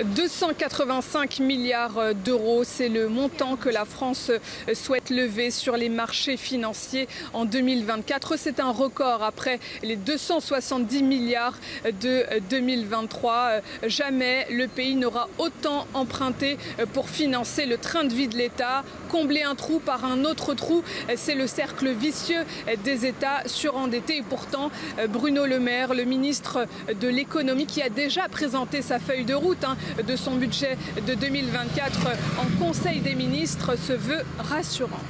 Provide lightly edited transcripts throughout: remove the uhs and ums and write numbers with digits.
285 milliards d'euros, c'est le montant que la France souhaite lever sur les marchés financiers en 2024. C'est un record après les 270 milliards de 2023. Jamais le pays n'aura autant emprunté pour financer le train de vie de l'État. Combler un trou par un autre trou, c'est le cercle vicieux des États surendettés. Et pourtant, Bruno Le Maire, le ministre de l'économie, qui a déjà présenté sa feuille de route de son budget de 2024 en Conseil des ministres, se veut rassurant.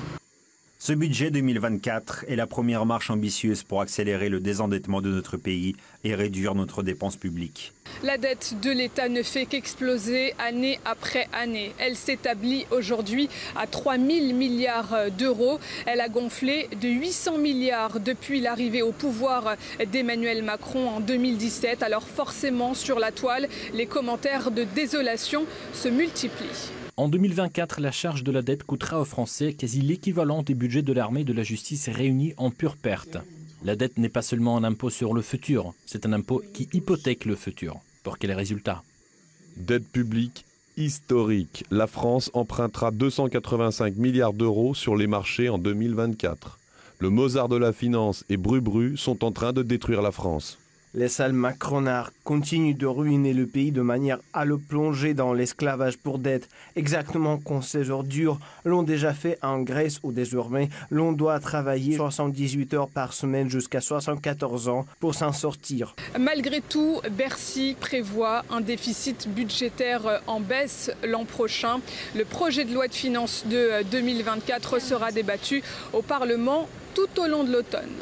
Ce budget 2024 est la première marche ambitieuse pour accélérer le désendettement de notre pays et réduire notre dépense publique. La dette de l'État ne fait qu'exploser année après année. Elle s'établit aujourd'hui à 3 000 milliards d'euros. Elle a gonflé de 800 milliards depuis l'arrivée au pouvoir d'Emmanuel Macron en 2017. Alors forcément, sur la toile, les commentaires de désolation se multiplient. En 2024, la charge de la dette coûtera aux Français quasi l'équivalent des budgets de l'armée et de la justice réunis en pure perte. La dette n'est pas seulement un impôt sur le futur, c'est un impôt qui hypothèque le futur. Pour quels résultats? Dette publique historique. La France empruntera 285 milliards d'euros sur les marchés en 2024. Le Mozart de la finance et Bru sont en train de détruire la France. Les sales macronards continuent de ruiner le pays de manière à le plonger dans l'esclavage pour dette, exactement comme ces ordures l'ont déjà fait en Grèce où désormais l'on doit travailler 78 heures par semaine jusqu'à 74 ans pour s'en sortir. Malgré tout, Bercy prévoit un déficit budgétaire en baisse l'an prochain. Le projet de loi de finances de 2024 sera débattu au Parlement tout au long de l'automne.